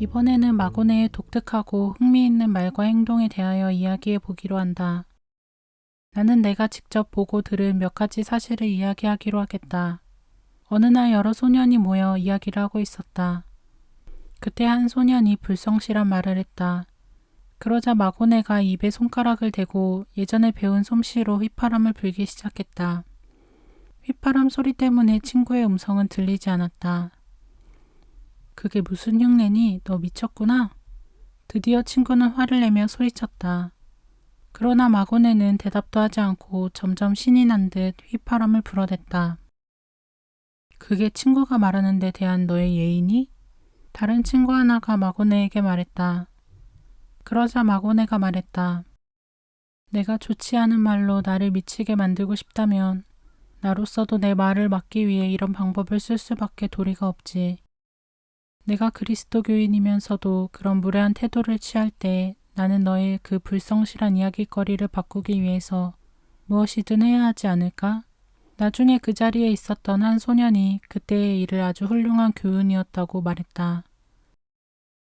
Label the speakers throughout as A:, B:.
A: 이번에는 마고네의 독특하고 흥미있는 말과 행동에 대하여 이야기해 보기로 한다. 나는 내가 직접 보고 들은 몇 가지 사실을 이야기하기로 하겠다. 어느 날 여러 소년이 모여 이야기를 하고 있었다. 그때 한 소년이 불성실한 말을 했다. 그러자 마고네가 입에 손가락을 대고 예전에 배운 솜씨로 휘파람을 불기 시작했다. 휘파람 소리 때문에 친구의 음성은 들리지 않았다. 그게 무슨 흉내니? 너 미쳤구나? 드디어 친구는 화를 내며 소리쳤다. 그러나 마고네는 대답도 하지 않고 점점 신이 난 듯 휘파람을 불어댔다. 그게 친구가 말하는 데 대한 너의 예의니? 다른 친구 하나가 마고네에게 말했다. 그러자 마고네가 말했다. 내가 좋지 않은 말로 나를 미치게 만들고 싶다면 나로서도 내 말을 막기 위해 이런 방법을 쓸 수밖에 도리가 없지. 내가 그리스도교인이면서도 그런 무례한 태도를 취할 때 나는 너의 그 불성실한 이야기거리를 바꾸기 위해서 무엇이든 해야 하지 않을까? 나중에 그 자리에 있었던 한 소년이 그때의 일을 아주 훌륭한 교훈이었다고 말했다.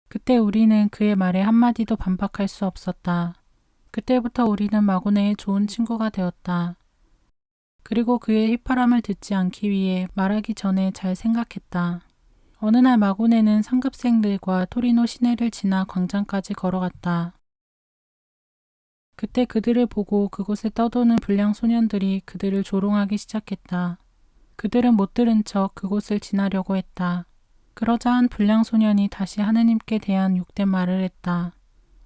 A: 그때 우리는 그의 말에 한마디도 반박할 수 없었다. 그때부터 우리는 마고네의 좋은 친구가 되었다. 그리고 그의 휘파람을 듣지 않기 위해 말하기 전에 잘 생각했다. 어느 날 마고네는 상급생들과 토리노 시내를 지나 광장까지 걸어갔다. 그때 그들을 보고 그곳에 떠도는 불량 소년들이 그들을 조롱하기 시작했다. 그들은 못 들은 척 그곳을 지나려고 했다. 그러자 한 불량 소년이 다시 하느님께 대한 욕된 말을 했다.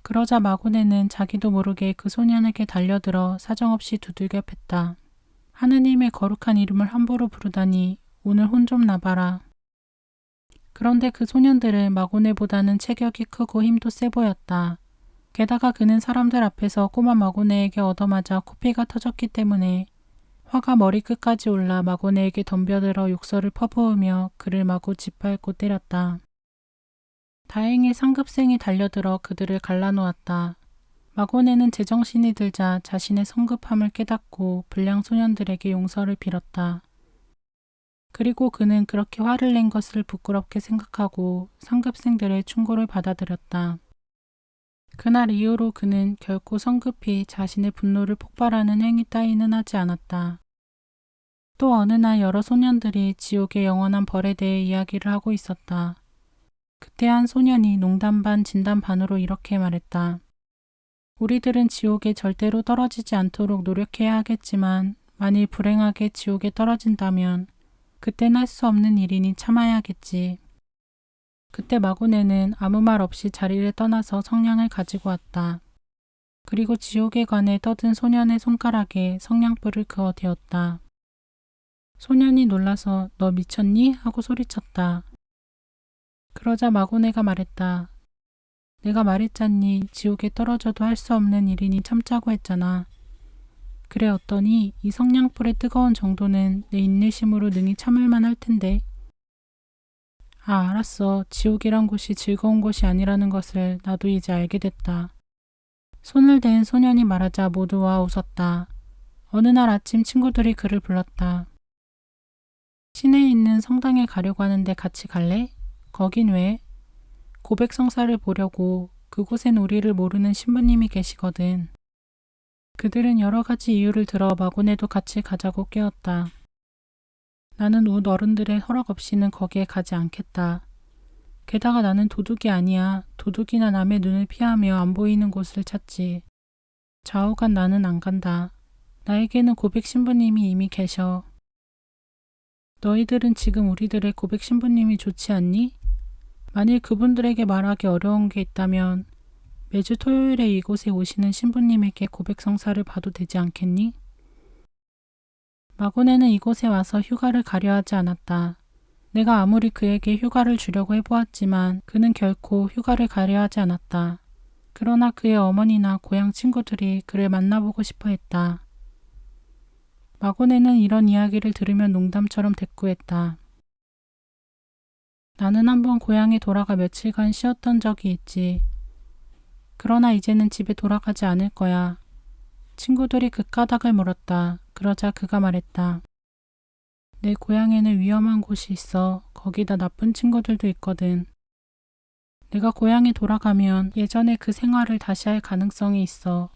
A: 그러자 마고네는 자기도 모르게 그 소년에게 달려들어 사정없이 두들겨 팼다. 하느님의 거룩한 이름을 함부로 부르다니 오늘 혼 좀 나봐라. 그런데 그 소년들은 마고네보다는 체격이 크고 힘도 세 보였다. 게다가 그는 사람들 앞에서 꼬마 마고네에게 얻어맞아 코피가 터졌기 때문에 화가 머리끝까지 올라 마고네에게 덤벼들어 욕설을 퍼부으며 그를 마구 짓밟고 때렸다. 다행히 상급생이 달려들어 그들을 갈라놓았다. 마고네는 제정신이 들자 자신의 성급함을 깨닫고 불량 소년들에게 용서를 빌었다. 그리고 그는 그렇게 화를 낸 것을 부끄럽게 생각하고 상급생들의 충고를 받아들였다. 그날 이후로 그는 결코 성급히 자신의 분노를 폭발하는 행위 따위는 하지 않았다. 또 어느 날 여러 소년들이 지옥의 영원한 벌에 대해 이야기를 하고 있었다. 그때 한 소년이 농담 반 진담 반으로 이렇게 말했다. 우리들은 지옥에 절대로 떨어지지 않도록 노력해야 하겠지만 만일 불행하게 지옥에 떨어진다면 그땐 할 수 없는 일이니 참아야겠지. 그때 마고네는 아무 말 없이 자리를 떠나서 성냥을 가지고 왔다. 그리고 지옥에 관해 떠든 소년의 손가락에 성냥불을 그어 대었다. 소년이 놀라서 너 미쳤니? 하고 소리쳤다. 그러자 마고네가 말했다. 내가 말했잖니 지옥에 떨어져도 할 수 없는 일이니 참자고 했잖아. 그래 어떠니 이 성냥불의 뜨거운 정도는 내 인내심으로 능히 참을만 할 텐데. 아 알았어. 지옥이란 곳이 즐거운 곳이 아니라는 것을 나도 이제 알게 됐다. 손을 댄 소년이 말하자 모두와 웃었다. 어느 날 아침 친구들이 그를 불렀다. 시내에 있는 성당에 가려고 하는데 같이 갈래? 거긴 왜? 고백 성사를 보려고. 그곳엔 우리를 모르는 신부님이 계시거든. 그들은 여러 가지 이유를 들어 마고네도 같이 가자고 깨웠다. 나는 우 어른들의 허락 없이는 거기에 가지 않겠다. 게다가 나는 도둑이 아니야. 도둑이나 남의 눈을 피하며 안 보이는 곳을 찾지. 좌우간 나는 안 간다. 나에게는 고백 신부님이 이미 계셔. 너희들은 지금 우리들의 고백 신부님이 좋지 않니? 만일 그분들에게 말하기 어려운 게 있다면 매주 토요일에 이곳에 오시는 신부님에게 고백 성사를 봐도 되지 않겠니? 마고네는 이곳에 와서 휴가를 가려 하지 않았다. 내가 아무리 그에게 휴가를 주려고 해보았지만 그는 결코 휴가를 가려 하지 않았다. 그러나 그의 어머니나 고향 친구들이 그를 만나보고 싶어 했다. 마고네는 이런 이야기를 들으며 농담처럼 대꾸했다. 나는 한번 고향에 돌아가 며칠간 쉬었던 적이 있지. 그러나 이제는 집에 돌아가지 않을 거야. 친구들이 그 까닭을 물었다. 그러자 그가 말했다. 내 고향에는 위험한 곳이 있어. 거기다 나쁜 친구들도 있거든. 내가 고향에 돌아가면 예전의 그 생활을 다시 할 가능성이 있어.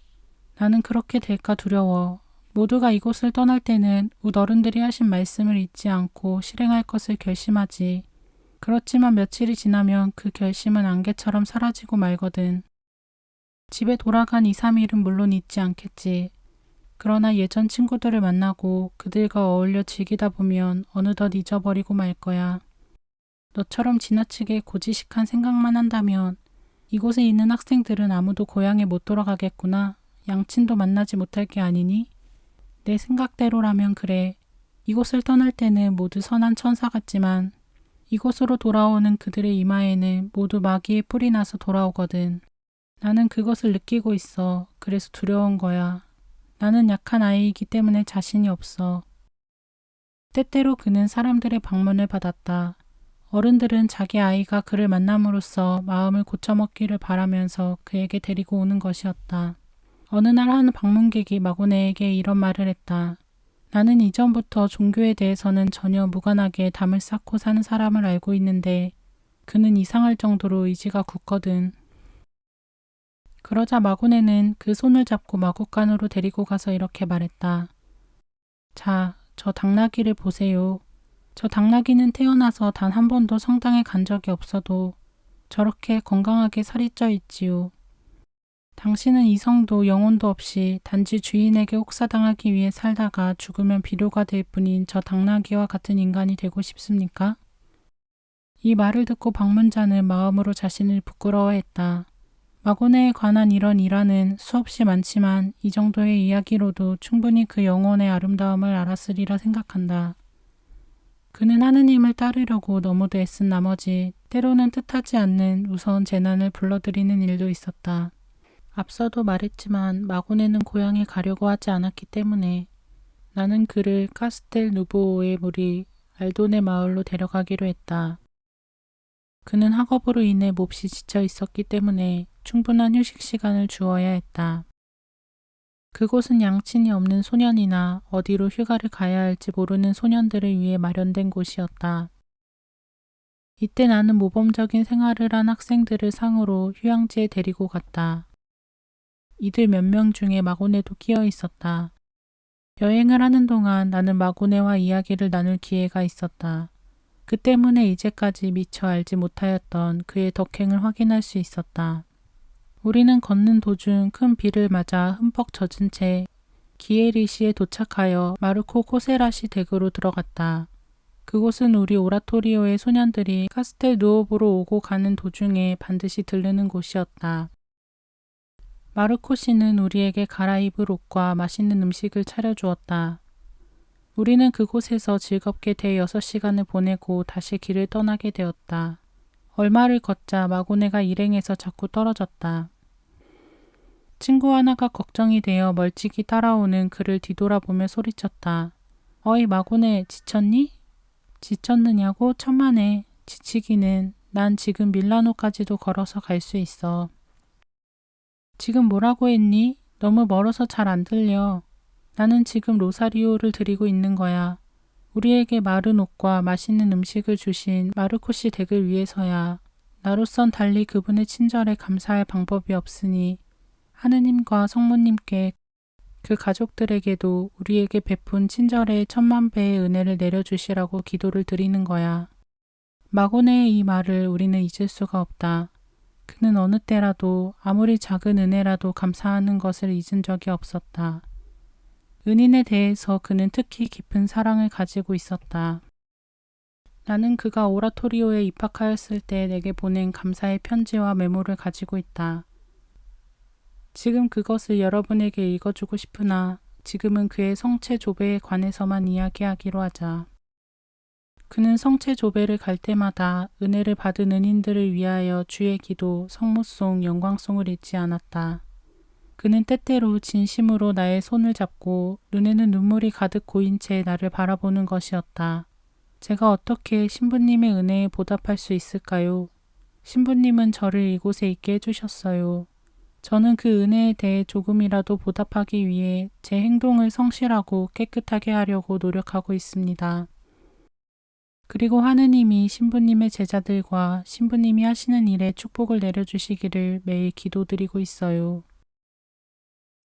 A: 나는 그렇게 될까 두려워. 모두가 이곳을 떠날 때는 웃 어른들이 하신 말씀을 잊지 않고 실행할 것을 결심하지. 그렇지만 며칠이 지나면 그 결심은 안개처럼 사라지고 말거든. 집에 돌아간 2, 3일은 물론 잊지 않겠지. 그러나 예전 친구들을 만나고 그들과 어울려 즐기다 보면 어느덧 잊어버리고 말 거야. 너처럼 지나치게 고지식한 생각만 한다면 이곳에 있는 학생들은 아무도 고향에 못 돌아가겠구나. 양친도 만나지 못할 게 아니니? 내 생각대로라면 그래. 이곳을 떠날 때는 모두 선한 천사 같지만 이곳으로 돌아오는 그들의 이마에는 모두 마귀의 뿔이 나서 돌아오거든. 나는 그것을 느끼고 있어. 그래서 두려운 거야. 나는 약한 아이이기 때문에 자신이 없어. 때때로 그는 사람들의 방문을 받았다. 어른들은 자기 아이가 그를 만남으로써 마음을 고쳐먹기를 바라면서 그에게 데리고 오는 것이었다. 어느 날 한 방문객이 마고네에게 이런 말을 했다. 나는 이전부터 종교에 대해서는 전혀 무관하게 담을 쌓고 사는 사람을 알고 있는데 그는 이상할 정도로 의지가 굳거든. 그러자 마고네는 그 손을 잡고 마국간으로 데리고 가서 이렇게 말했다. 자, 저 당나귀를 보세요. 저 당나귀는 태어나서 단 한 번도 성당에 간 적이 없어도 저렇게 건강하게 살이 쪄 있지요. 당신은 이성도 영혼도 없이 단지 주인에게 혹사당하기 위해 살다가 죽으면 비료가 될 뿐인 저 당나귀와 같은 인간이 되고 싶습니까? 이 말을 듣고 방문자는 마음으로 자신을 부끄러워했다. 마고네에 관한 이런 일화는 수없이 많지만 이 정도의 이야기로도 충분히 그 영혼의 아름다움을 알았으리라 생각한다. 그는 하느님을 따르려고 너무도 애쓴 나머지 때로는 뜻하지 않는 무서운 재난을 불러들이는 일도 있었다. 앞서도 말했지만 마고네는 고향에 가려고 하지 않았기 때문에 나는 그를 카스텔 누보오의 무리 알도네 마을로 데려가기로 했다. 그는 학업으로 인해 몹시 지쳐 있었기 때문에 충분한 휴식 시간을 주어야 했다. 그곳은 양친이 없는 소년이나 어디로 휴가를 가야 할지 모르는 소년들을 위해 마련된 곳이었다. 이때 나는 모범적인 생활을 한 학생들을 상으로 휴양지에 데리고 갔다. 이들 몇 명 중에 마고네도 끼어 있었다. 여행을 하는 동안 나는 마고네와 이야기를 나눌 기회가 있었다. 그 때문에 이제까지 미처 알지 못하였던 그의 덕행을 확인할 수 있었다. 우리는 걷는 도중 큰 비를 맞아 흠뻑 젖은 채 기에리시에 도착하여 마르코 코세라시 댁으로 들어갔다. 그곳은 우리 오라토리오의 소년들이 카스텔 누오보로 오고 가는 도중에 반드시 들르는 곳이었다. 마르코 씨는 우리에게 갈아입을 옷과 맛있는 음식을 차려주었다. 우리는 그곳에서 즐겁게 대 6시간을 보내고 다시 길을 떠나게 되었다. 얼마를 걷자 마고네가 일행에서 자꾸 떨어졌다. 친구 하나가 걱정이 되어 멀찍이 따라오는 그를 뒤돌아보며 소리쳤다. 어이 마고네, 지쳤니? 지쳤느냐고? 천만에. 지치기는. 난 지금 밀라노까지도 걸어서 갈 수 있어. 지금 뭐라고 했니? 너무 멀어서 잘 안 들려. 나는 지금 로사리오를 드리고 있는 거야. 우리에게 마른 옷과 맛있는 음식을 주신 마르코 씨 댁을 위해서야. 나로선 달리 그분의 친절에 감사할 방법이 없으니 하느님과 성모님께 그 가족들에게도 우리에게 베푼 친절의 10,000배의 은혜를 내려주시라고 기도를 드리는 거야. 마고네의 이 말을 우리는 잊을 수가 없다. 그는 어느 때라도 아무리 작은 은혜라도 감사하는 것을 잊은 적이 없었다. 은인에 대해서 그는 특히 깊은 사랑을 가지고 있었다. 나는 그가 오라토리오에 입학하였을 때 내게 보낸 감사의 편지와 메모를 가지고 있다. 지금 그것을 여러분에게 읽어주고 싶으나 지금은 그의 성체 조배에 관해서만 이야기하기로 하자. 그는 성체 조배를 갈 때마다 은혜를 받은 은인들을 위하여 주의 기도, 성모송, 영광송을 잊지 않았다. 그는 때때로 진심으로 나의 손을 잡고 눈에는 눈물이 가득 고인 채 나를 바라보는 것이었다. 제가 어떻게 신부님의 은혜에 보답할 수 있을까요? 신부님은 저를 이곳에 있게 해주셨어요. 저는 그 은혜에 대해 조금이라도 보답하기 위해 제 행동을 성실하고 깨끗하게 하려고 노력하고 있습니다. 그리고 하느님이 신부님의 제자들과 신부님이 하시는 일에 축복을 내려주시기를 매일 기도드리고 있어요.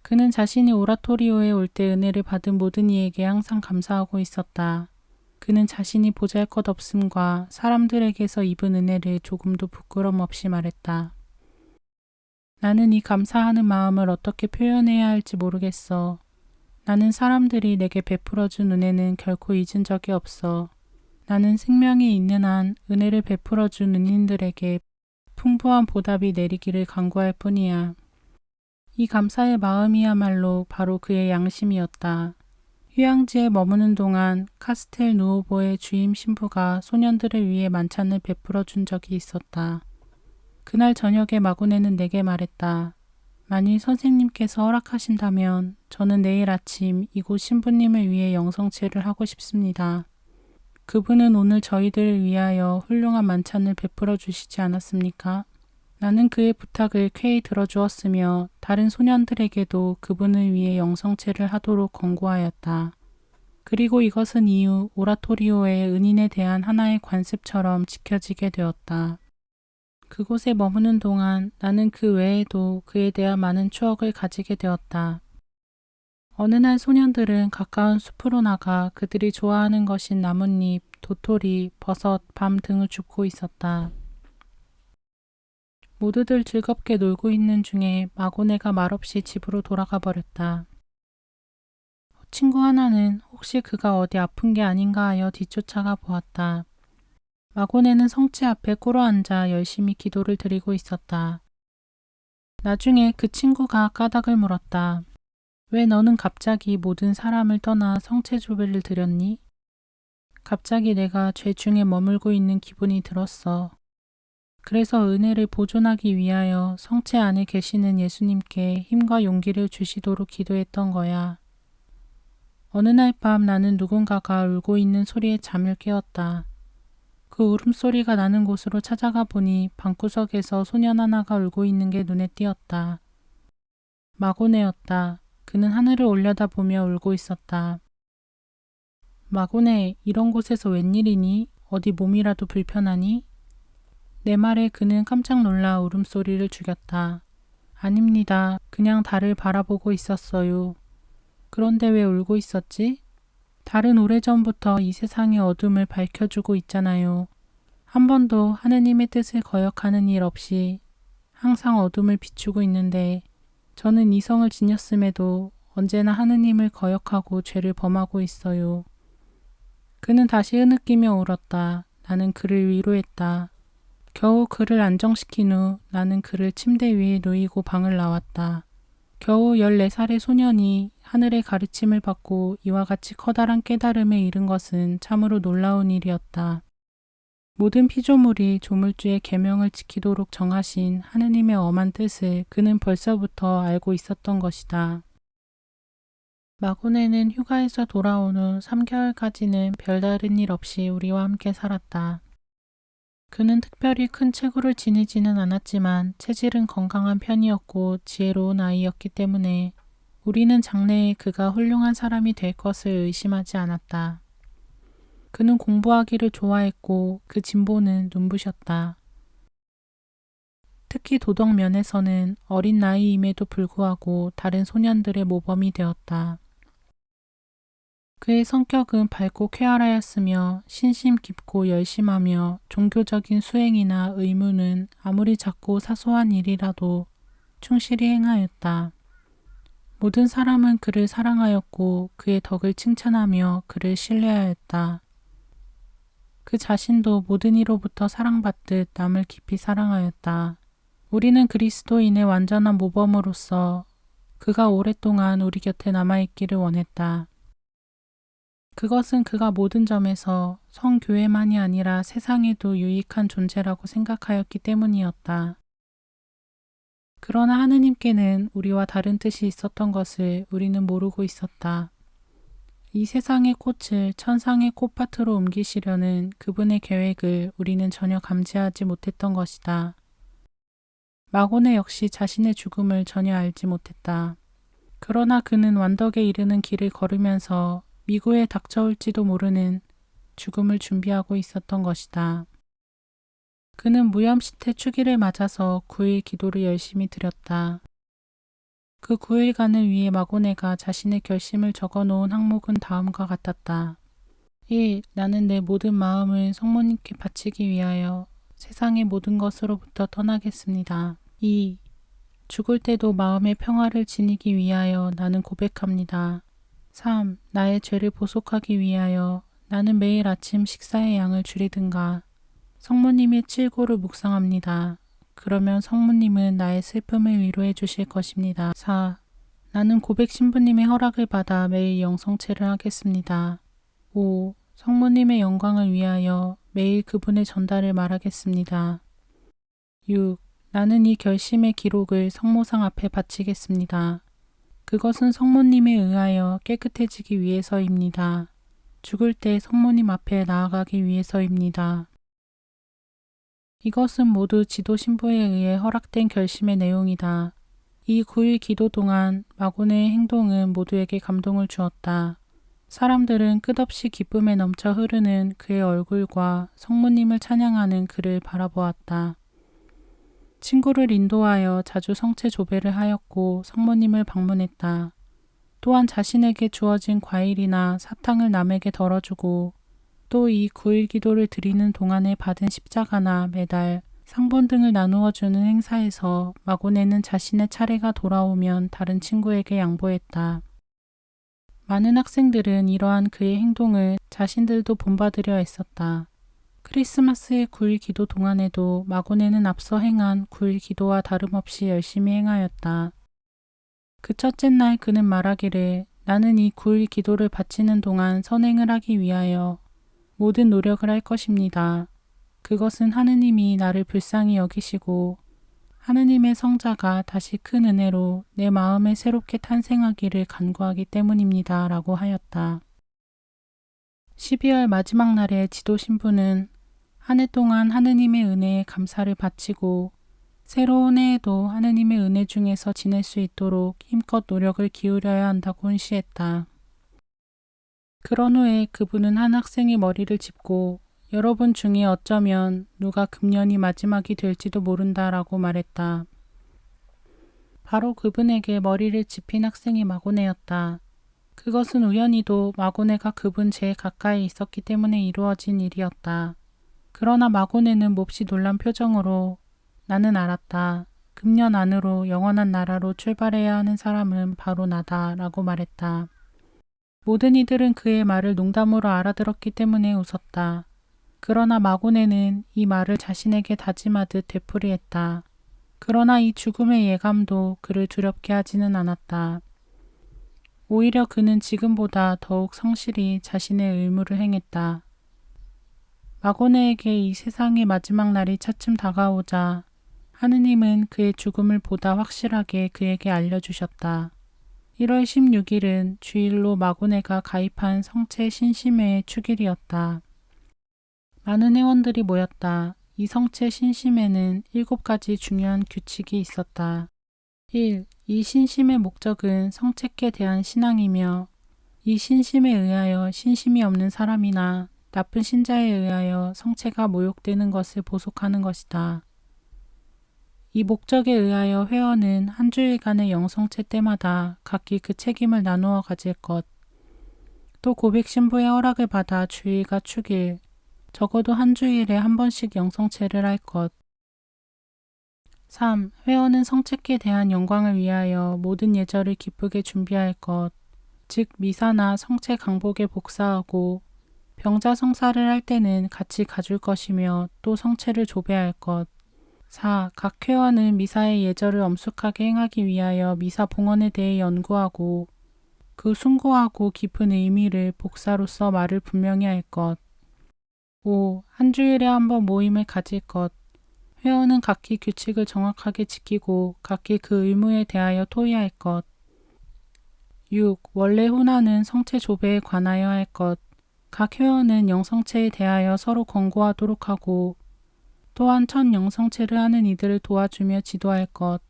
A: 그는 자신이 오라토리오에 올 때 은혜를 받은 모든 이에게 항상 감사하고 있었다. 그는 자신이 보잘것없음과 사람들에게서 입은 은혜를 조금도 부끄럼 없이 말했다. 나는 이 감사하는 마음을 어떻게 표현해야 할지 모르겠어. 나는 사람들이 내게 베풀어준 은혜는 결코 잊은 적이 없어. 나는 생명이 있는 한 은혜를 베풀어준 은인들에게 풍부한 보답이 내리기를 간구할 뿐이야. 이 감사의 마음이야말로 바로 그의 양심이었다. 휴양지에 머무는 동안 카스텔 누오보의 주임 신부가 소년들을 위해 만찬을 베풀어 준 적이 있었다. 그날 저녁에 마구네는 내게 말했다. 만일 선생님께서 허락하신다면 저는 내일 아침 이곳 신부님을 위해 영성체를 하고 싶습니다. 그분은 오늘 저희들을 위하여 훌륭한 만찬을 베풀어 주시지 않았습니까? 나는 그의 부탁을 쾌히 들어주었으며 다른 소년들에게도 그분을 위해 영성체를 하도록 권고하였다. 그리고 이것은 이후 오라토리오의 은인에 대한 하나의 관습처럼 지켜지게 되었다. 그곳에 머무는 동안 나는 그 외에도 그에 대한 많은 추억을 가지게 되었다. 어느 날 소년들은 가까운 숲으로 나가 그들이 좋아하는 것인 나뭇잎, 도토리, 버섯, 밤 등을 줍고 있었다. 모두들 즐겁게 놀고 있는 중에 마고네가 말없이 집으로 돌아가 버렸다. 친구 하나는 혹시 그가 어디 아픈 게 아닌가 하여 뒤쫓아가 보았다. 마고네는 성체 앞에 꿇어앉아 열심히 기도를 드리고 있었다. 나중에 그 친구가 까닭을 물었다. 왜 너는 갑자기 모든 사람을 떠나 성체 조배를 드렸니? 갑자기 내가 죄 중에 머물고 있는 기분이 들었어. 그래서 은혜를 보존하기 위하여 성체 안에 계시는 예수님께 힘과 용기를 주시도록 기도했던 거야. 어느 날 밤 나는 누군가가 울고 있는 소리에 잠을 깨었다. 그 울음소리가 나는 곳으로 찾아가 보니 방구석에서 소년 하나가 울고 있는 게 눈에 띄었다. 마고네였다. 그는 하늘을 올려다보며 울고 있었다. 마고네, 이런 곳에서 웬일이니? 어디 몸이라도 불편하니? 내 말에 그는 깜짝 놀라 울음소리를 죽였다. 아닙니다. 그냥 달을 바라보고 있었어요. 그런데 왜 울고 있었지? 달은 오래전부터 이 세상의 어둠을 밝혀주고 있잖아요. 한 번도 하느님의 뜻을 거역하는 일 없이 항상 어둠을 비추고 있는데 저는 이성을 지녔음에도 언제나 하느님을 거역하고 죄를 범하고 있어요. 그는 다시 흐느끼며 울었다. 나는 그를 위로했다. 겨우 그를 안정시킨 후 나는 그를 침대 위에 누이고 방을 나왔다. 겨우 14살의 소년이 하늘의 가르침을 받고 이와 같이 커다란 깨달음에 이른 것은 참으로 놀라운 일이었다. 모든 피조물이 조물주의 계명을 지키도록 정하신 하느님의 엄한 뜻을 그는 벌써부터 알고 있었던 것이다. 마고네는 휴가에서 돌아온 후 3개월까지는 별다른 일 없이 우리와 함께 살았다. 그는 특별히 큰 체구를 지니지는 않았지만 체질은 건강한 편이었고 지혜로운 아이였기 때문에 우리는 장래에 그가 훌륭한 사람이 될 것을 의심하지 않았다. 그는 공부하기를 좋아했고 그 진보는 눈부셨다. 특히 도덕 면에서는 어린 나이임에도 불구하고 다른 소년들의 모범이 되었다. 그의 성격은 밝고 쾌활하였으며 신심 깊고 열심하며 종교적인 수행이나 의무는 아무리 작고 사소한 일이라도 충실히 행하였다. 모든 사람은 그를 사랑하였고 그의 덕을 칭찬하며 그를 신뢰하였다. 그 자신도 모든 이로부터 사랑받듯 남을 깊이 사랑하였다. 우리는 그리스도인의 완전한 모범으로서 그가 오랫동안 우리 곁에 남아있기를 원했다. 그것은 그가 모든 점에서 성교회만이 아니라 세상에도 유익한 존재라고 생각하였기 때문이었다. 그러나 하느님께는 우리와 다른 뜻이 있었던 것을 우리는 모르고 있었다. 이 세상의 꽃을 천상의 꽃밭으로 옮기시려는 그분의 계획을 우리는 전혀 감지하지 못했던 것이다. 마고네 역시 자신의 죽음을 전혀 알지 못했다. 그러나 그는 완덕에 이르는 길을 걸으면서 미구에 닥쳐올지도 모르는 죽음을 준비하고 있었던 것이다. 그는 무염시태 축일을 맞아서 9일 기도를 열심히 드렸다. 그 9일간을 위해 마고네가 자신의 결심을 적어놓은 항목은 다음과 같았다. 1. 나는 내 모든 마음을 성모님께 바치기 위하여 세상의 모든 것으로부터 떠나겠습니다. 2. 죽을 때도 마음의 평화를 지니기 위하여 나는 고백합니다. 3. 나의 죄를 보속하기 위하여 나는 매일 아침 식사의 양을 줄이든가 성모님의 칠고를 묵상합니다. 그러면 성모님은 나의 슬픔을 위로해 주실 것입니다. 4. 나는 고백 신부님의 허락을 받아 매일 영성체를 하겠습니다. 5. 성모님의 영광을 위하여 매일 그분의 전달을 말하겠습니다. 6. 나는 이 결심의 기록을 성모상 앞에 바치겠습니다. 그것은 성모님에 의하여 깨끗해지기 위해서입니다. 죽을 때 성모님 앞에 나아가기 위해서입니다. 이것은 모두 지도 신부에 의해 허락된 결심의 내용이다. 이 9일 기도 동안 마고네의 행동은 모두에게 감동을 주었다. 사람들은 끝없이 기쁨에 넘쳐 흐르는 그의 얼굴과 성모님을 찬양하는 그를 바라보았다. 친구를 인도하여 자주 성체 조배를 하였고 성모님을 방문했다. 또한 자신에게 주어진 과일이나 사탕을 남에게 덜어주고 또 이 9일 기도를 드리는 동안에 받은 십자가나 메달, 상본 등을 나누어 주는 행사에서 마고네는 자신의 차례가 돌아오면 다른 친구에게 양보했다. 많은 학생들은 이러한 그의 행동을 자신들도 본받으려 했었다. 크리스마스의 9일 기도 동안에도 마고네는 앞서 행한 9일 기도와 다름없이 열심히 행하였다. 그 첫째 날 그는 말하기를 나는 이 9일 기도를 바치는 동안 선행을 하기 위하여 모든 노력을 할 것입니다. 그것은 하느님이 나를 불쌍히 여기시고 하느님의 성자가 다시 큰 은혜로 내 마음에 새롭게 탄생하기를 간구하기 때문입니다. 라고 하였다. 12월 마지막 날에 지도 신부는 한 해 동안 하느님의 은혜에 감사를 바치고 새로운 해에도 하느님의 은혜 중에서 지낼 수 있도록 힘껏 노력을 기울여야 한다고 훈시했다. 그런 후에 그분은 한 학생의 머리를 짚고 여러분 중에 어쩌면 누가 금년이 마지막이 될지도 모른다라고 말했다. 바로 그분에게 머리를 짚인 학생이 마고네였다. 그것은 우연히도 마고네가 그분 제일 가까이 있었기 때문에 이루어진 일이었다. 그러나 마고네는 몹시 놀란 표정으로 나는 알았다. 금년 안으로 영원한 나라로 출발해야 하는 사람은 바로 나다 라고 말했다. 모든 이들은 그의 말을 농담으로 알아들었기 때문에 웃었다. 그러나 마고네는 이 말을 자신에게 다짐하듯 되풀이했다. 그러나 이 죽음의 예감도 그를 두렵게 하지는 않았다. 오히려 그는 지금보다 더욱 성실히 자신의 의무를 행했다. 마고네에게 이 세상의 마지막 날이 차츰 다가오자 하느님은 그의 죽음을 보다 확실하게 그에게 알려주셨다. 1월 16일은 주일로 마고네가 가입한 성체 신심회의 축일이었다. 많은 회원들이 모였다. 이 성체 신심회는 7가지 중요한 규칙이 있었다. 1. 이 신심의 목적은 성체께 대한 신앙이며 이 신심에 의하여 신심이 없는 사람이나 나쁜 신자에 의하여 성체가 모욕되는 것을 보속하는 것이다. 이 목적에 의하여 회원은 한 주일간의 영성체 때마다 각기 그 책임을 나누어 가질 것, 또 고백 신부의 허락을 받아 주일과 축일, 적어도 한 주일에 한 번씩 영성체를 할 것. 3. 회원은 성체께 대한 영광을 위하여 모든 예절을 기쁘게 준비할 것, 즉 미사나 성체 강복에 복사하고 병자 성사를 할 때는 같이 가줄 것이며 또 성체를 조배할 것. 4. 각 회원은 미사의 예절을 엄숙하게 행하기 위하여 미사 봉헌에 대해 연구하고 그 숭고하고 깊은 의미를 복사로서 말을 분명히 할 것. 5. 한 주일에 한 번 모임을 가질 것. 회원은 각기 규칙을 정확하게 지키고 각기 그 의무에 대하여 토의할 것. 6. 원래 혼화는 성체 조배에 관하여 할 것. 각 회원은 영성체에 대하여 서로 권고하도록 하고 또한 첫 영성체를 하는 이들을 도와주며 지도할 것.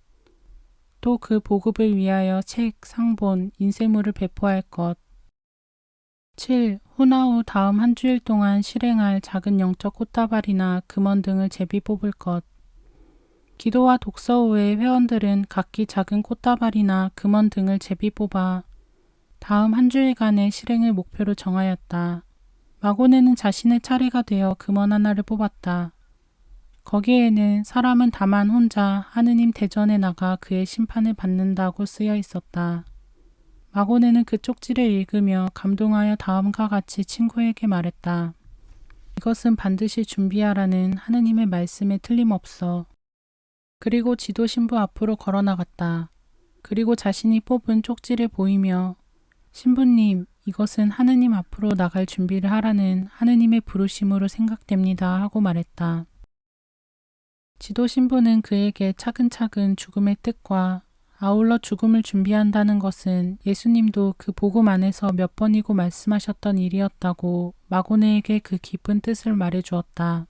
A: 또 그 보급을 위하여 책, 상본, 인쇄물을 배포할 것. 7. 후나 후 다음 한 주일 동안 실행할 작은 영적 꽃다발이나 금원 등을 제비 뽑을 것. 기도와 독서 후에 회원들은 각기 작은 꽃다발이나 금원 등을 제비 뽑아 다음 한 주일간의 실행을 목표로 정하였다. 마고네는 자신의 차례가 되어 금원 하나를 뽑았다. 거기에는 사람은 다만 혼자 하느님 대전에 나가 그의 심판을 받는다고 쓰여 있었다. 마고네는 그 쪽지를 읽으며 감동하여 다음과 같이 친구에게 말했다. 이것은 반드시 준비하라는 하느님의 말씀에 틀림없어. 그리고 지도 신부 앞으로 걸어 나갔다. 그리고 자신이 뽑은 쪽지를 보이며 신부님, 이것은 하느님 앞으로 나갈 준비를 하라는 하느님의 부르심으로 생각됩니다 하고 말했다. 지도 신부는 그에게 차근차근 죽음의 뜻과 아울러 죽음을 준비한다는 것은 예수님도 그 복음 안에서 몇 번이고 말씀하셨던 일이었다고 마고네에게 그 깊은 뜻을 말해주었다.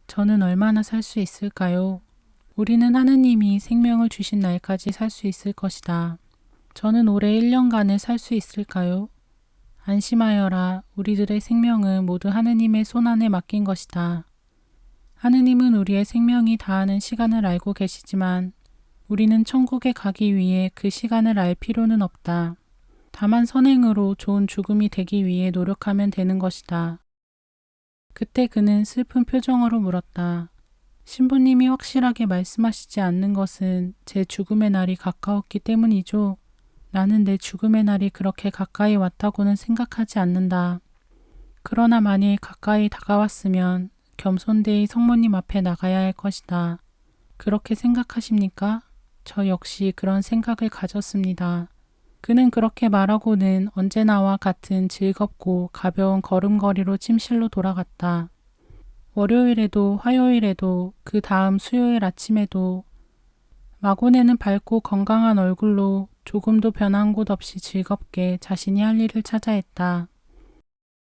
A: 저는 얼마나 살 수 있을까요? 우리는 하느님이 생명을 주신 날까지 살 수 있을 것이다. 저는 올해 1년간을 살 수 있을까요? 안심하여라. 우리들의 생명은 모두 하느님의 손안에 맡긴 것이다. 하느님은 우리의 생명이 다하는 시간을 알고 계시지만 우리는 천국에 가기 위해 그 시간을 알 필요는 없다. 다만 선행으로 좋은 죽음이 되기 위해 노력하면 되는 것이다. 그때 그는 슬픈 표정으로 물었다. 신부님이 확실하게 말씀하시지 않는 것은 제 죽음의 날이 가까웠기 때문이죠. 나는 내 죽음의 날이 그렇게 가까이 왔다고는 생각하지 않는다. 그러나 만일 가까이 다가왔으면 겸손되이 성모님 앞에 나가야 할 것이다. 그렇게 생각하십니까? 저 역시 그런 생각을 가졌습니다. 그는 그렇게 말하고는 언제나와 같은 즐겁고 가벼운 걸음걸이로 침실로 돌아갔다. 월요일에도 화요일에도 그 다음 수요일 아침에도 마고네는 밝고 건강한 얼굴로 조금도 변한 곳 없이 즐겁게 자신이 할 일을 찾아 했다.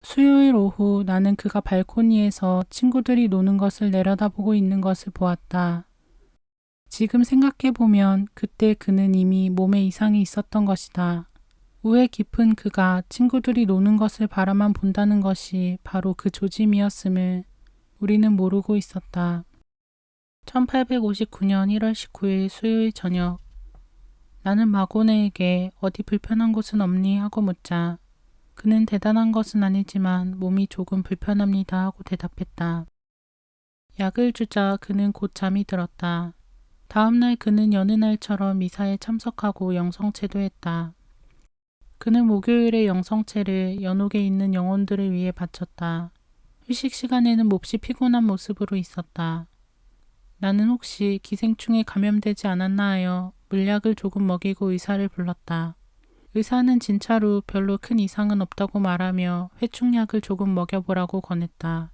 A: 수요일 오후 나는 그가 발코니에서 친구들이 노는 것을 내려다보고 있는 것을 보았다. 지금 생각해보면 그때 그는 이미 몸에 이상이 있었던 것이다. 우애 깊은 그가 친구들이 노는 것을 바라만 본다는 것이 바로 그 조짐이었음을 우리는 모르고 있었다. 1859년 1월 19일 수요일 저녁, 나는 마고네에게 어디 불편한 곳은 없니? 하고 묻자 그는 대단한 것은 아니지만 몸이 조금 불편합니다 하고 대답했다. 약을 주자 그는 곧 잠이 들었다. 다음날 그는 여느 날처럼 미사에 참석하고 영성체도 했다. 그는 목요일의 영성체를 연옥에 있는 영혼들을 위해 바쳤다. 휴식 시간에는 몹시 피곤한 모습으로 있었다. 나는 혹시 기생충에 감염되지 않았나 하여 물약을 조금 먹이고 의사를 불렀다. 의사는 진짜로 별로 큰 이상은 없다고 말하며 회충약을 조금 먹여보라고 권했다.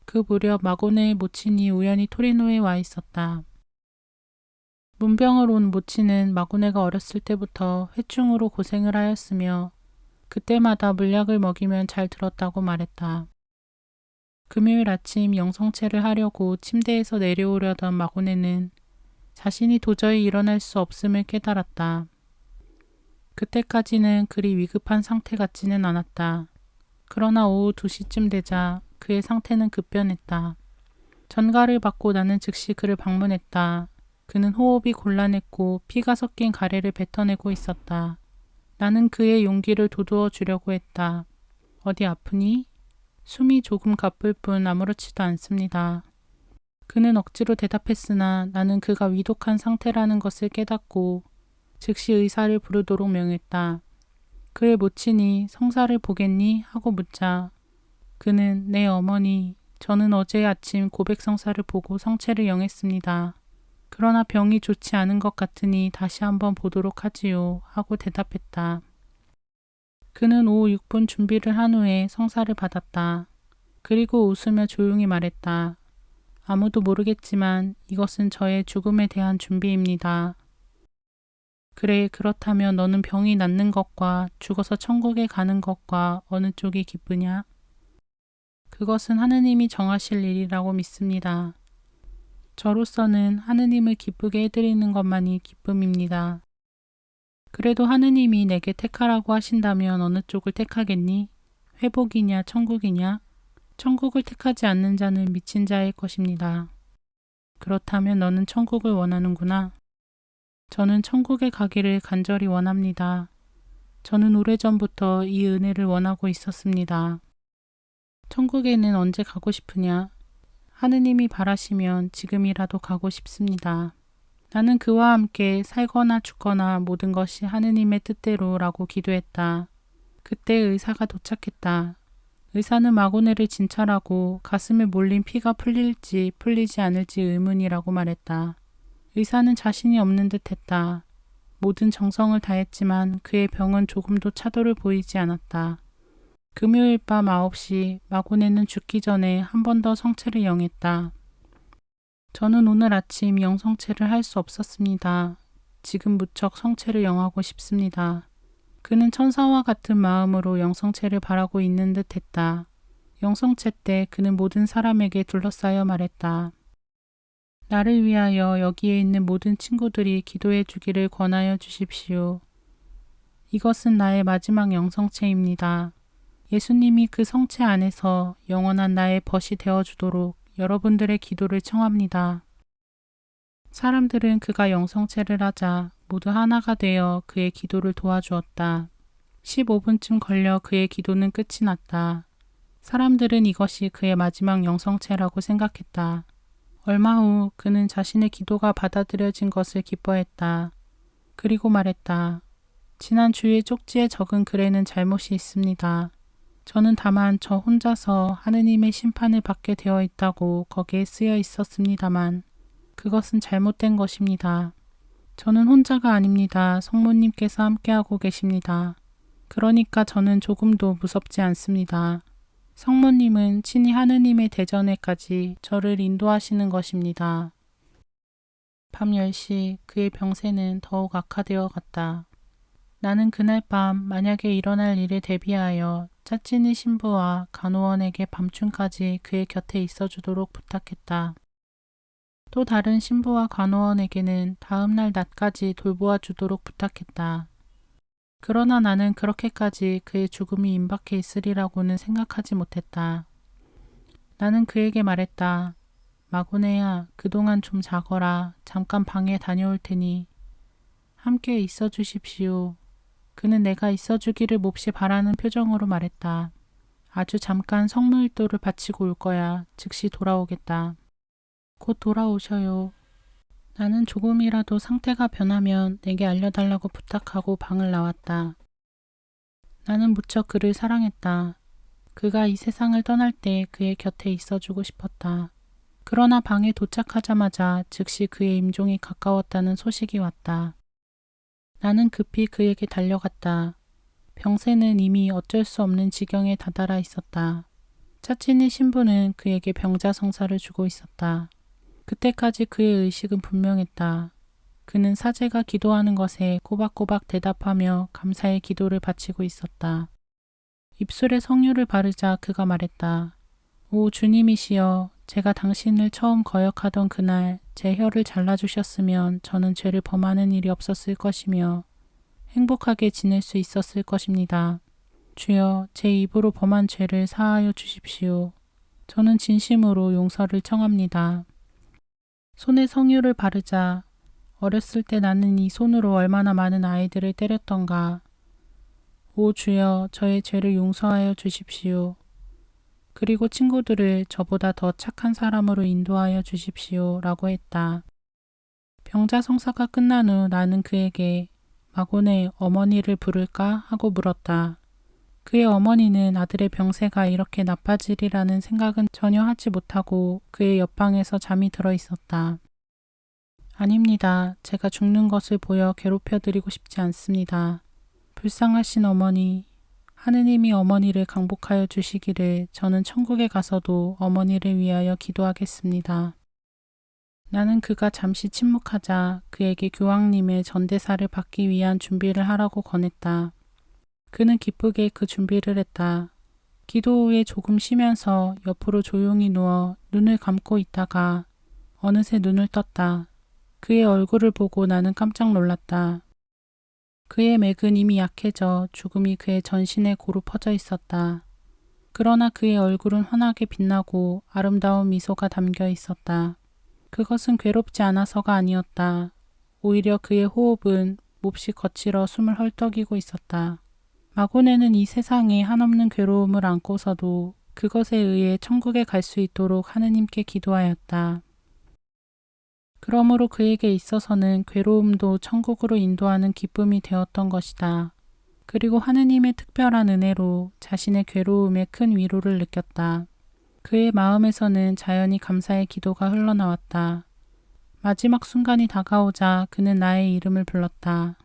A: 그 무렵 마고네의 모친이 우연히 토리노에 와 있었다. 문병을 온 모친은 마고네가 어렸을 때부터 회충으로 고생을 하였으며 그때마다 물약을 먹이면 잘 들었다고 말했다. 금요일 아침 영성체를 하려고 침대에서 내려오려던 마고네는 자신이 도저히 일어날 수 없음을 깨달았다. 그때까지는 그리 위급한 상태 같지는 않았다. 그러나 오후 2시쯤 되자 그의 상태는 급변했다. 전가를 받고 나는 즉시 그를 방문했다. 그는 호흡이 곤란했고 피가 섞인 가래를 뱉어내고 있었다. 나는 그의 용기를 돋우어 주려고 했다. 어디 아프니? 숨이 조금 가쁠 뿐 아무렇지도 않습니다. 그는 억지로 대답했으나 나는 그가 위독한 상태라는 것을 깨닫고 즉시 의사를 부르도록 명했다. 그의 모친이 성사를 보겠니? 하고 묻자 그는 네 어머니, 저는 어제 아침 고백성사를 보고 성체를 영했습니다. 그러나 병이 좋지 않은 것 같으니 다시 한번 보도록 하지요. 하고 대답했다. 그는 오후 6분 준비를 한 후에 성사를 받았다. 그리고 웃으며 조용히 말했다. 아무도 모르겠지만 이것은 저의 죽음에 대한 준비입니다. 그래, 그렇다면 너는 병이 낫는 것과 죽어서 천국에 가는 것과 어느 쪽이 기쁘냐? 그것은 하느님이 정하실 일이라고 믿습니다. 저로서는 하느님을 기쁘게 해드리는 것만이 기쁨입니다. 그래도 하느님이 내게 택하라고 하신다면 어느 쪽을 택하겠니? 회복이냐 천국이냐? 천국을 택하지 않는 자는 미친 자일 것입니다. 그렇다면 너는 천국을 원하는구나. 저는 천국에 가기를 간절히 원합니다. 저는 오래전부터 이 은혜를 원하고 있었습니다. 천국에는 언제 가고 싶으냐? 하느님이 바라시면 지금이라도 가고 싶습니다. 나는 그와 함께 살거나 죽거나 모든 것이 하느님의 뜻대로라고 기도했다. 그때 의사가 도착했다. 의사는 마고네를 진찰하고 가슴에 몰린 피가 풀릴지 풀리지 않을지 의문이라고 말했다. 의사는 자신이 없는 듯 했다. 모든 정성을 다했지만 그의 병은 조금도 차도를 보이지 않았다. 금요일 밤 9시 마고네는 죽기 전에 한 번 더 성체를 영했다. 저는 오늘 아침 영성체를 할 수 없었습니다. 지금 무척 성체를 영하고 싶습니다. 그는 천사와 같은 마음으로 영성체를 바라고 있는 듯 했다. 영성체 때 그는 모든 사람에게 둘러싸여 말했다. 나를 위하여 여기에 있는 모든 친구들이 기도해 주기를 권하여 주십시오. 이것은 나의 마지막 영성체입니다. 예수님이 그 성체 안에서 영원한 나의 벗이 되어주도록 여러분들의 기도를 청합니다. 사람들은 그가 영성체를 하자 모두 하나가 되어 그의 기도를 도와주었다. 15분쯤 걸려 그의 기도는 끝이 났다. 사람들은 이것이 그의 마지막 영성체라고 생각했다. 얼마 후 그는 자신의 기도가 받아들여진 것을 기뻐했다. 그리고 말했다. 지난 주일 쪽지에 적은 글에는 잘못이 있습니다. 저는 다만 저 혼자서 하느님의 심판을 받게 되어 있다고 거기에 쓰여 있었습니다만 그것은 잘못된 것입니다. 저는 혼자가 아닙니다. 성모님께서 함께하고 계십니다. 그러니까 저는 조금도 무섭지 않습니다. 성모님은 친히 하느님의 대전에까지 저를 인도하시는 것입니다. 밤 10시 그의 병세는 더욱 악화되어 갔다. 나는 그날 밤 만약에 일어날 일에 대비하여 짜치니 신부와 간호원에게 밤중까지 그의 곁에 있어주도록 부탁했다. 또 다른 신부와 간호원에게는 다음날 낮까지 돌보아 주도록 부탁했다. 그러나 나는 그렇게까지 그의 죽음이 임박해 있으리라고는 생각하지 못했다. 나는 그에게 말했다. 마고네야, 그동안 좀 자거라. 잠깐 방에 다녀올 테니 함께 있어 주십시오. 그는 내가 있어주기를 몹시 바라는 표정으로 말했다. 아주 잠깐 성물일도를 바치고 올 거야. 즉시 돌아오겠다. 곧 돌아오셔요. 나는 조금이라도 상태가 변하면 내게 알려달라고 부탁하고 방을 나왔다. 나는 무척 그를 사랑했다. 그가 이 세상을 떠날 때 그의 곁에 있어주고 싶었다. 그러나 방에 도착하자마자 즉시 그의 임종이 가까웠다는 소식이 왔다. 나는 급히 그에게 달려갔다. 병세는 이미 어쩔 수 없는 지경에 다다라 있었다. 차치니 신부는 그에게 병자성사를 주고 있었다. 그때까지 그의 의식은 분명했다. 그는 사제가 기도하는 것에 꼬박꼬박 대답하며 감사의 기도를 바치고 있었다. 입술에 성유를 바르자 그가 말했다. 오 주님이시여, 제가 당신을 처음 거역하던 그날 제 혀를 잘라주셨으면 저는 죄를 범하는 일이 없었을 것이며 행복하게 지낼 수 있었을 것입니다. 주여, 제 입으로 범한 죄를 사하여 주십시오. 저는 진심으로 용서를 청합니다. 손에 성유를 바르자 어렸을 때 나는 이 손으로 얼마나 많은 아이들을 때렸던가. 오 주여, 저의 죄를 용서하여 주십시오. 그리고 친구들을 저보다 더 착한 사람으로 인도하여 주십시오. 라고 했다. 병자 성사가 끝난 후 나는 그에게 마고네 어머니를 부를까? 하고 물었다. 그의 어머니는 아들의 병세가 이렇게 나빠지리라는 생각은 전혀 하지 못하고 그의 옆방에서 잠이 들어 있었다. 아닙니다. 제가 죽는 것을 보여 괴롭혀드리고 싶지 않습니다. 불쌍하신 어머니, 하느님이 어머니를 강복하여 주시기를 저는 천국에 가서도 어머니를 위하여 기도하겠습니다. 나는 그가 잠시 침묵하자 그에게 교황님의 전대사를 받기 위한 준비를 하라고 권했다. 그는 기쁘게 그 준비를 했다. 기도 후에 조금 쉬면서 옆으로 조용히 누워 눈을 감고 있다가 어느새 눈을 떴다. 그의 얼굴을 보고 나는 깜짝 놀랐다. 그의 맥은 이미 약해져 죽음이 그의 전신에 고루 퍼져 있었다. 그러나 그의 얼굴은 환하게 빛나고 아름다운 미소가 담겨 있었다. 그것은 괴롭지 않아서가 아니었다. 오히려 그의 호흡은 몹시 거칠어 숨을 헐떡이고 있었다. 마고네는 이 세상에 한없는 괴로움을 안고서도 그것에 의해 천국에 갈 수 있도록 하느님께 기도하였다. 그러므로 그에게 있어서는 괴로움도 천국으로 인도하는 기쁨이 되었던 것이다. 그리고 하느님의 특별한 은혜로 자신의 괴로움에 큰 위로를 느꼈다. 그의 마음에서는 자연히 감사의 기도가 흘러나왔다. 마지막 순간이 다가오자 그는 나의 이름을 불렀다.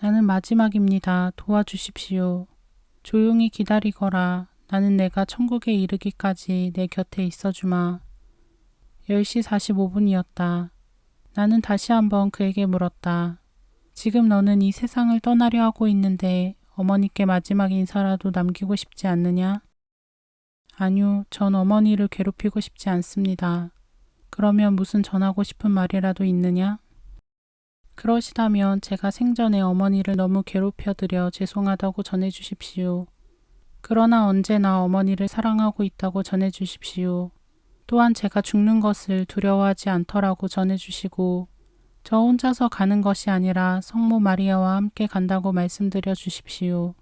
A: 나는 마지막입니다. 도와주십시오. 조용히 기다리거라. 나는 내가 천국에 이르기까지 내 곁에 있어주마. 10시 45분이었다. 나는 다시 한번 그에게 물었다. 지금 너는 이 세상을 떠나려 하고 있는데 어머니께 마지막 인사라도 남기고 싶지 않느냐? 아니요, 전 어머니를 괴롭히고 싶지 않습니다. 그러면 무슨 전하고 싶은 말이라도 있느냐? 그러시다면 제가 생전에 어머니를 너무 괴롭혀드려 죄송하다고 전해주십시오. 그러나 언제나 어머니를 사랑하고 있다고 전해주십시오. 또한 제가 죽는 것을 두려워하지 않더라고 전해주시고 저 혼자서 가는 것이 아니라 성모 마리아와 함께 간다고 말씀드려 주십시오.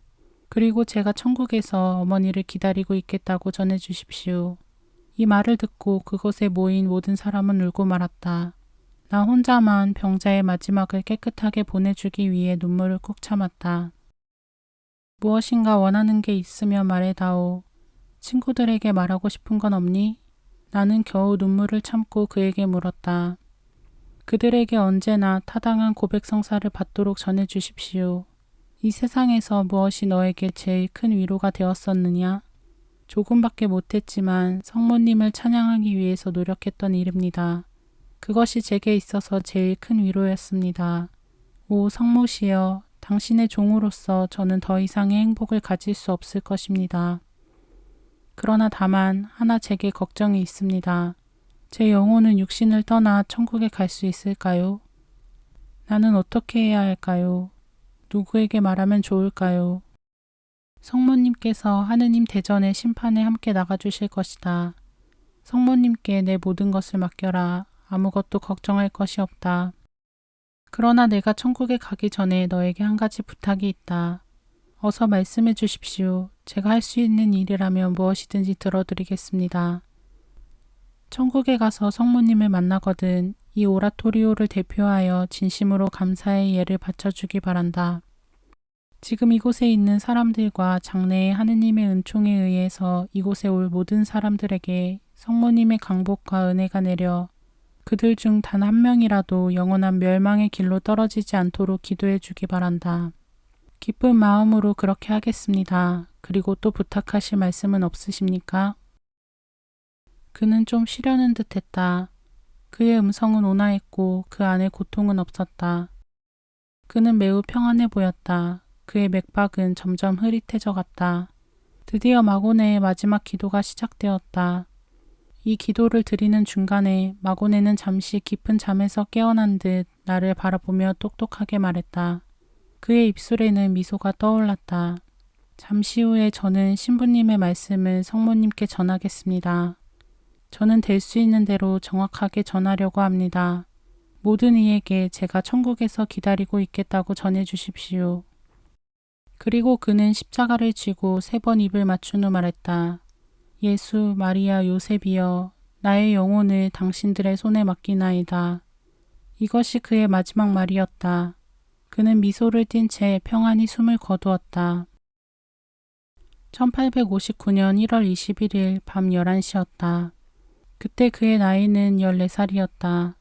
A: 그리고 제가 천국에서 어머니를 기다리고 있겠다고 전해주십시오. 이 말을 듣고 그곳에 모인 모든 사람은 울고 말았다. 나 혼자만 병자의 마지막을 깨끗하게 보내주기 위해 눈물을 꾹 참았다. 무엇인가 원하는 게 있으면 말해다오. 친구들에게 말하고 싶은 건 없니? 나는 겨우 눈물을 참고 그에게 물었다. 그들에게 언제나 타당한 고백성사를 받도록 전해주십시오. 이 세상에서 무엇이 너에게 제일 큰 위로가 되었었느냐? 조금밖에 못했지만 성모님을 찬양하기 위해서 노력했던 일입니다. 그것이 제게 있어서 제일 큰 위로였습니다. 오 성모시여, 당신의 종으로서 저는 더 이상의 행복을 가질 수 없을 것입니다. 그러나 다만 하나 제게 걱정이 있습니다. 제 영혼은 육신을 떠나 천국에 갈 수 있을까요? 나는 어떻게 해야 할까요? 누구에게 말하면 좋을까요? 성모님께서 하느님 대전의 심판에 함께 나가주실 것이다. 성모님께 내 모든 것을 맡겨라. 아무것도 걱정할 것이 없다. 그러나 내가 천국에 가기 전에 너에게 한 가지 부탁이 있다. 어서 말씀해 주십시오. 제가 할 수 있는 일이라면 무엇이든지 들어드리겠습니다. 천국에 가서 성모님을 만나거든 이 오라토리오를 대표하여 진심으로 감사의 예를 바쳐주기 바란다. 지금 이곳에 있는 사람들과 장래의 하느님의 은총에 의해서 이곳에 올 모든 사람들에게 성모님의 강복과 은혜가 내려 그들 중 단 한 명이라도 영원한 멸망의 길로 떨어지지 않도록 기도해 주기 바란다. 기쁜 마음으로 그렇게 하겠습니다. 그리고 또 부탁하실 말씀은 없으십니까? 그는 좀 쉬려는 듯 했다. 그의 음성은 온화했고 그 안에 고통은 없었다. 그는 매우 평안해 보였다. 그의 맥박은 점점 흐릿해져 갔다. 드디어 마고네의 마지막 기도가 시작되었다. 이 기도를 드리는 중간에 마고네는 잠시 깊은 잠에서 깨어난 듯 나를 바라보며 똑똑하게 말했다. 그의 입술에는 미소가 떠올랐다. 잠시 후에 저는 신부님의 말씀을 성모님께 전하겠습니다. 저는 될 수 있는 대로 정확하게 전하려고 합니다. 모든 이에게 제가 천국에서 기다리고 있겠다고 전해 주십시오. 그리고 그는 십자가를 쥐고 3번 입을 맞춘 후 말했다. 예수, 마리아, 요셉이여, 나의 영혼을 당신들의 손에 맡기나이다. 이것이 그의 마지막 말이었다. 그는 미소를 띤 채 평안히 숨을 거두었다. 1859년 1월 21일 밤 11시였다. 그때 그의 나이는 14살이었다.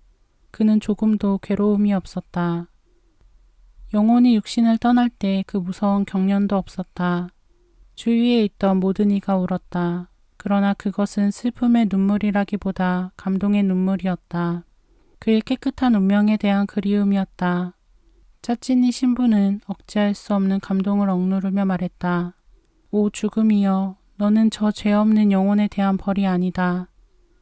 A: 그는 조금도 괴로움이 없었다. 영혼이 육신을 떠날 때 그 무서운 경련도 없었다. 주위에 있던 모든 이가 울었다. 그러나 그것은 슬픔의 눈물이라기보다 감동의 눈물이었다. 그의 깨끗한 운명에 대한 그리움이었다. 짜찌니 신부는 억제할 수 없는 감동을 억누르며 말했다. 오 죽음이여, 너는 저 죄 없는 영혼에 대한 벌이 아니다.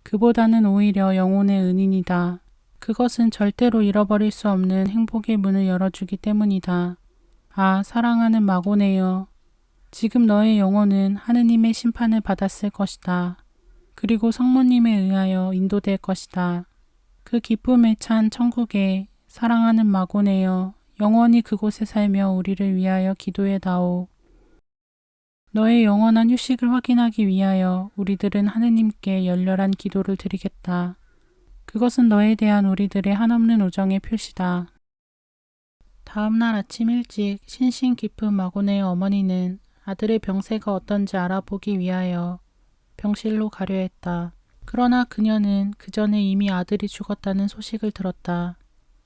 A: 그보다는 오히려 영혼의 은인이다. 그것은 절대로 잃어버릴 수 없는 행복의 문을 열어주기 때문이다. 아, 사랑하는 마고네여. 지금 너의 영혼은 하느님의 심판을 받았을 것이다. 그리고 성모님에 의하여 인도될 것이다. 그 기쁨에 찬 천국에 사랑하는 마고네여, 영원히 그곳에 살며 우리를 위하여 기도해다오. 너의 영원한 휴식을 확인하기 위하여 우리들은 하느님께 열렬한 기도를 드리겠다. 그것은 너에 대한 우리들의 한없는 우정의 표시다. 다음 날 아침 일찍 신신 깊은 마고네의 어머니는 아들의 병세가 어떤지 알아보기 위하여 병실로 가려 했다. 그러나 그녀는 그 전에 이미 아들이 죽었다는 소식을 들었다.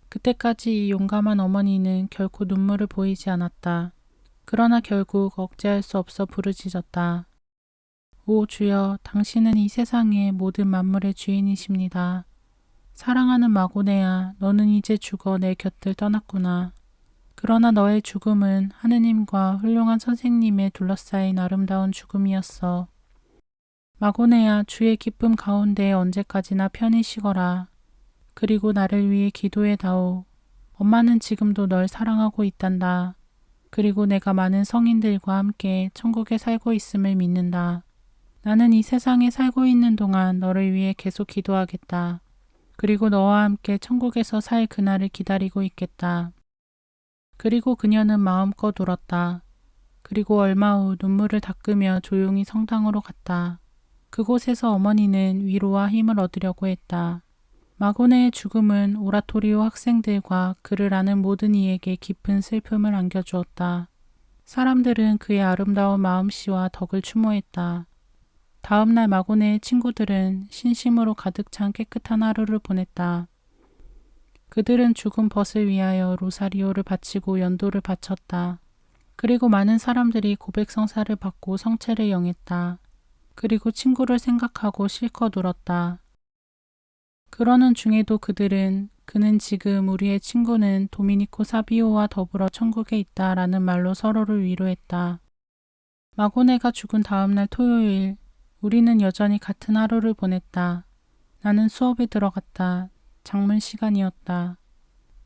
A: 그때까지 이 용감한 어머니는 결코 눈물을 보이지 않았다. 그러나 결국 억제할 수 없어 부르짖었다. 오 주여, 당신은 이 세상의 모든 만물의 주인이십니다. 사랑하는 마고네야, 너는 이제 죽어 내 곁을 떠났구나. 그러나 너의 죽음은 하느님과 훌륭한 선생님에 둘러싸인 아름다운 죽음이었어. 마고네야, 주의 기쁨 가운데 언제까지나 편히 쉬거라. 그리고 나를 위해 기도해다오. 엄마는 지금도 널 사랑하고 있단다. 그리고 내가 많은 성인들과 함께 천국에 살고 있음을 믿는다. 나는 이 세상에 살고 있는 동안 너를 위해 계속 기도하겠다. 그리고 너와 함께 천국에서 살 그날을 기다리고 있겠다. 그리고 그녀는 마음껏 울었다. 그리고 얼마 후 눈물을 닦으며 조용히 성당으로 갔다. 그곳에서 어머니는 위로와 힘을 얻으려고 했다. 마고네의 죽음은 오라토리오 학생들과 그를 아는 모든 이에게 깊은 슬픔을 안겨주었다. 사람들은 그의 아름다운 마음씨와 덕을 추모했다. 다음 날 마고네의 친구들은 신심으로 가득 찬 깨끗한 하루를 보냈다. 그들은 죽은 벗을 위하여 로사리오를 바치고 연도를 바쳤다. 그리고 많은 사람들이 고백 성사를 받고 성체를 영했다. 그리고 친구를 생각하고 실컷 울었다. 그러는 중에도 그는 지금 우리의 친구는 도미니코 사비오와 더불어 천국에 있다 라는 말로 서로를 위로했다. 마고네가 죽은 다음 날 토요일, 우리는 여전히 같은 하루를 보냈다. 나는 수업에 들어갔다. 작문 시간이었다.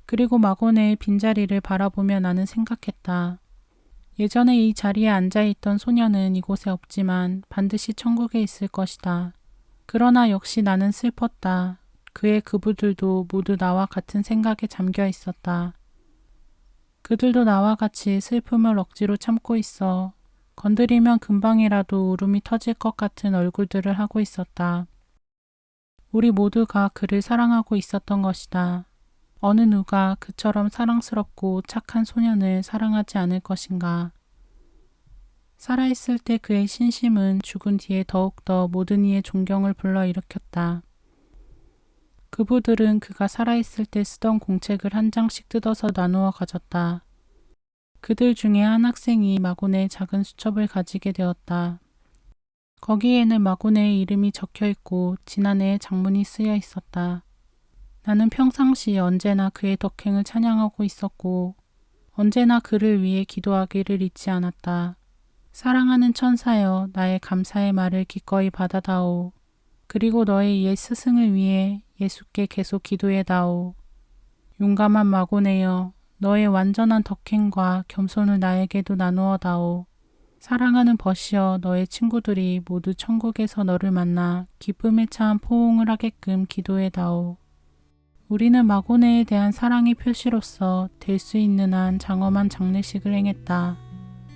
A: 그리고 마고네의 빈자리를 바라보며 나는 생각했다. 예전에 이 자리에 앉아있던 소녀는 이곳에 없지만 반드시 천국에 있을 것이다. 그러나 역시 나는 슬펐다. 그의 그부들도 모두 나와 같은 생각에 잠겨 있었다. 그들도 나와 같이 슬픔을 억지로 참고 있어 건드리면 금방이라도 울음이 터질 것 같은 얼굴들을 하고 있었다. 우리 모두가 그를 사랑하고 있었던 것이다. 어느 누가 그처럼 사랑스럽고 착한 소년을 사랑하지 않을 것인가. 살아있을 때 그의 신심은 죽은 뒤에 더욱더 모든 이의 존경을 불러일으켰다. 그부들은 그가 살아있을 때 쓰던 공책을 한 장씩 뜯어서 나누어 가졌다. 그들 중에 한 학생이 마고네의 작은 수첩을 가지게 되었다. 거기에는 마고네의 이름이 적혀있고 지난해의 장문이 쓰여 있었다. 나는 평상시 언제나 그의 덕행을 찬양하고 있었고 언제나 그를 위해 기도하기를 잊지 않았다. 사랑하는 천사여, 나의 감사의 말을 기꺼이 받아다오. 그리고 너의 옛 스승을 위해 예수께 계속 기도해다오. 용감한 마고네여, 너의 완전한 덕행과 겸손을 나에게도 나누어다오. 사랑하는 벗이여, 너의 친구들이 모두 천국에서 너를 만나 기쁨에 찬 포옹을 하게끔 기도해다오. 우리는 마고네에 대한 사랑의 표시로서 될 수 있는 한 장엄한 장례식을 행했다.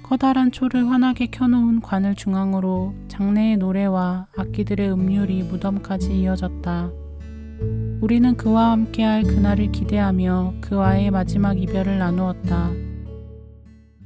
A: 커다란 초를 환하게 켜놓은 관을 중앙으로 장례의 노래와 악기들의 음률이 무덤까지 이어졌다. 우리는 그와 함께할 그날을 기대하며 그와의 마지막 이별을 나누었다.